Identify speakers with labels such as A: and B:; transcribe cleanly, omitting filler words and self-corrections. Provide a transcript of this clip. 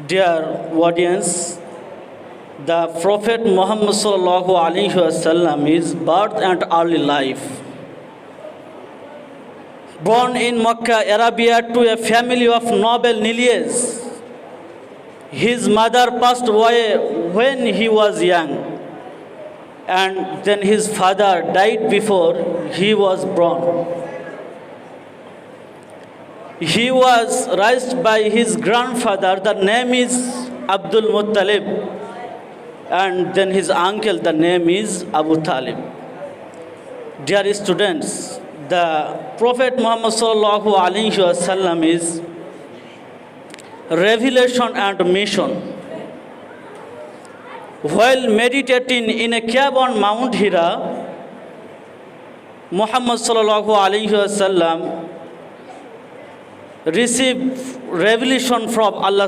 A: Dear audience, the Prophet Muhammad sallallahu alaihi wasallam is birth and early life. Born in Mecca, Arabia, to a family of noble lineage, his mother passed away when he was young, and then his father died before he was born. He was raised by his grandfather, the name is Abdul Muttalib, and then his uncle, the name is Abu Talib. Dear students, the Prophet Muhammad sallallahu alaihi wasallam is revelation and mission. While meditating in a cave on Mount Hira, Muhammad sallallahu alaihi wasallam received revelation from Allah.